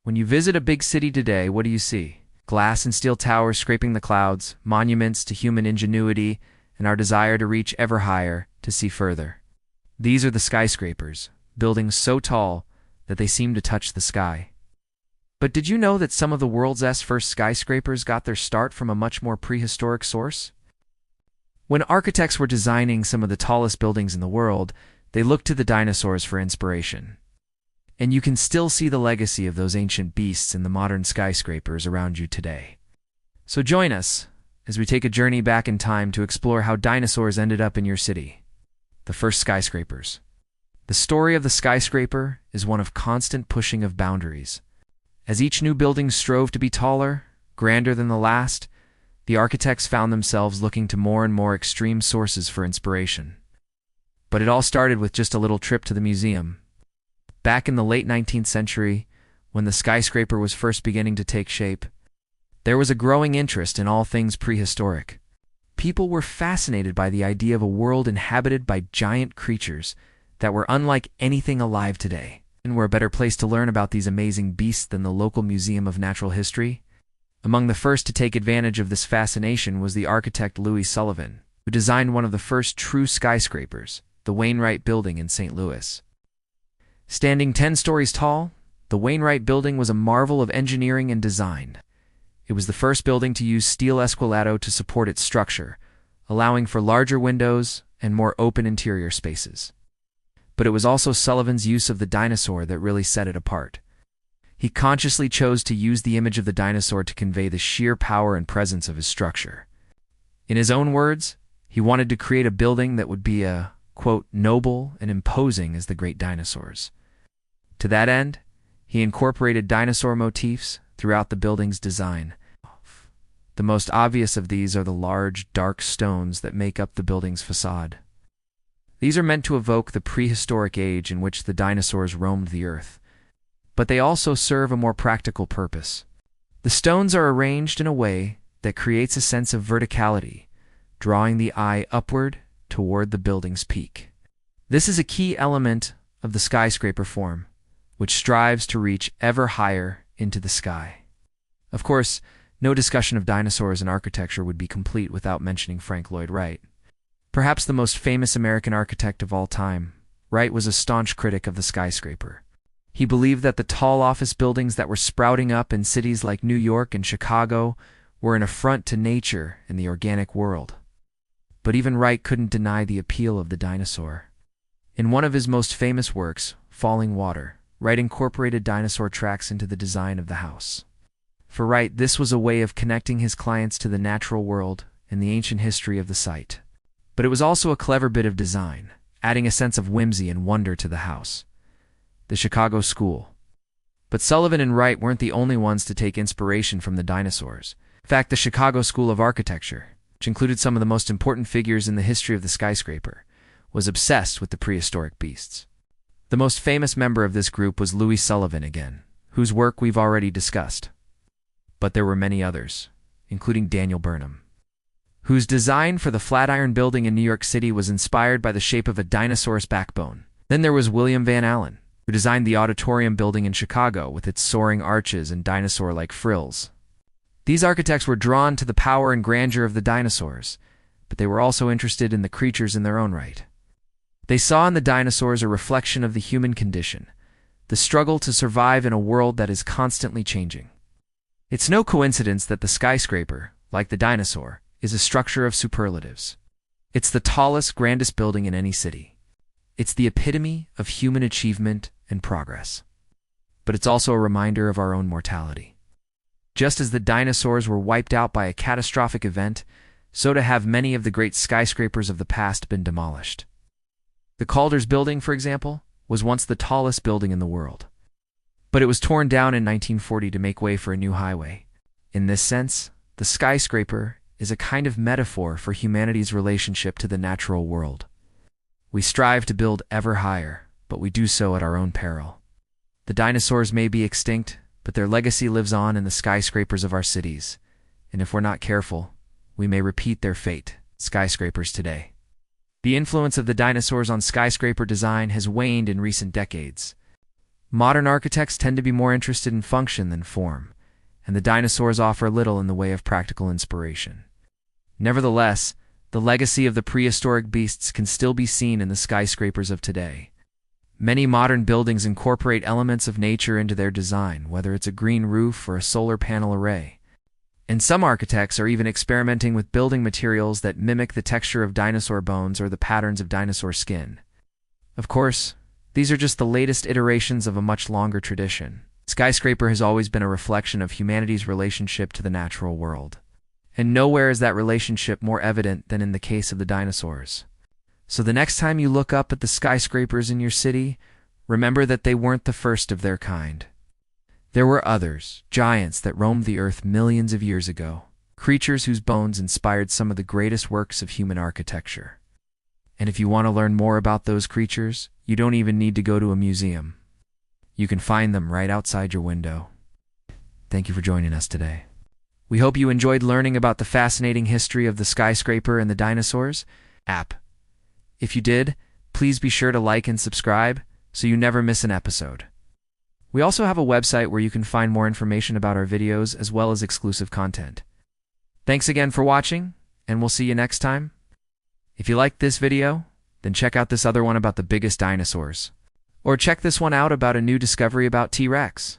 When you visit a big city today, what do you see? Glass and steel towers scraping the clouds, monuments to human ingenuity and our desire to reach ever higher, to see further. These are the skyscrapers, buildings so tall that they seem to touch the sky. But did you know that some of the world's first skyscrapers got their start from a much more prehistoric source? When architects were designing some of the tallest buildings in the world, they looked to the dinosaurs for inspiration. And you can still see the legacy of those ancient beasts in the modern skyscrapers around you today. So join us as we take a journey back in time to explore how dinosaurs ended up in your city. The first skyscrapers. The story of the skyscraper is one of constant pushing of boundaries. As each new building strove to be taller, grander than the last, the architects found themselves looking to more and more extreme sources for inspiration. But it all started with just a little trip to the museum. Back in the late 19th century, when the skyscraper was first beginning to take shape, there was a growing interest in all things prehistoric. People were fascinated by the idea of a world inhabited by giant creatures that were unlike anything alive today. And were a better place to learn about these amazing beasts than the local Museum of Natural History? Among the first to take advantage of this fascination was the architect Louis Sullivan, who designed one of the first true skyscrapers, the Wright Building in St. Louis. Standing 10 stories tall, the Wright Building was a marvel of engineering and design. It was the first building to use steel esqueleto to support its structure, allowing for larger windows and more open interior spaces. But it was also Sullivan's use of the dinosaur that really set it apart. He consciously chose to use the image of the dinosaur to convey the sheer power and presence of his structure. In his own words, he wanted to create a building that would be quote, noble and imposing as the great dinosaurs. To that end, he incorporated dinosaur motifs throughout the building's design. The most obvious of these are the large, dark stones that make up the building's facade. These are meant to evoke the prehistoric age in which the dinosaurs roamed the earth, but they also serve a more practical purpose. The stones are arranged in a way that creates a sense of verticality, drawing the eye upward toward the building's peak. This is a key element of the skyscraper form, which strives to reach ever higher into the sky. Of course, no discussion of dinosaurs in architecture would be complete without mentioning Lloyd Wright. Perhaps the most famous American architect of all time, Wright was a staunch critic of the skyscraper. He believed that the tall office buildings that were sprouting up in cities like New York and Chicago were an affront to nature and the organic world. But even Wright couldn't deny the appeal of the dinosaur. In one of his most famous works, Falling Water, Wright incorporated dinosaur tracks into the design of the house. For Wright, this was a way of connecting his clients to the natural world and the ancient history of the site. But it was also a clever bit of design, adding a sense of whimsy and wonder to the house. The Chicago School. But Sullivan and Wright weren't the only ones to take inspiration from the dinosaurs. In fact, the Chicago School of Architecture, which included some of the most important figures in the history of the skyscraper, was obsessed with the prehistoric beasts. The most famous member of this group was Louis Sullivan again, whose work we've already discussed. But there were many others, including Daniel Burnham, whose design for the Flatiron Building in New York City was inspired by the shape of a dinosaur's backbone. Then there was William Van Allen, who designed the Auditorium Building in Chicago with its soaring arches and dinosaur-like frills. These architects were drawn to the power and grandeur of the dinosaurs, but they were also interested in the creatures in their own right. They saw in the dinosaurs a reflection of the human condition, the struggle to survive in a world that is constantly changing. It's no coincidence that the skyscraper, like the dinosaur, is a structure of superlatives. It's the tallest, grandest building in any city. It's the epitome of human achievement and progress. But it's also a reminder of our own mortality. Just as the dinosaurs were wiped out by a catastrophic event, so to have many of the great skyscrapers of the past been demolished. The Calder's Building, for example, was once the tallest building in the world. But it was torn down in 1940 to make way for a new highway. In this sense, the skyscraper is a kind of metaphor for humanity's relationship to the natural world. We strive to build ever higher, but we do so at our own peril. The dinosaurs may be extinct, but their legacy lives on in the skyscrapers of our cities, and if we're not careful, we may repeat their fate, skyscrapers today. The influence of the dinosaurs on skyscraper design has waned in recent decades. Modern architects tend to be more interested in function than form, and the dinosaurs offer little in the way of practical inspiration. Nevertheless, the legacy of the prehistoric beasts can still be seen in the skyscrapers of today. Many modern buildings incorporate elements of nature into their design, whether it's a green roof or a solar panel array. And some architects are even experimenting with building materials that mimic the texture of dinosaur bones or the patterns of dinosaur skin. Of course, these are just the latest iterations of a much longer tradition. Skyscraper has always been a reflection of humanity's relationship to the natural world. And nowhere is that relationship more evident than in the case of the dinosaurs. So the next time you look up at the skyscrapers in your city, remember that they weren't the first of their kind. There were others, giants that roamed the earth millions of years ago, creatures whose bones inspired some of the greatest works of human architecture. And if you want to learn more about those creatures, you don't even need to go to a museum. You can find them right outside your window. Thank you for joining us today. We hope you enjoyed learning about the fascinating history of the skyscraper and the dinosaurs app. If you did, please be sure to like and subscribe so you never miss an episode. We also have a website where you can find more information about our videos as well as exclusive content. Thanks again for watching, and we'll see you next time. If you liked this video, then check out this other one about the biggest dinosaurs. Or check this one out about a new discovery about T-Rex.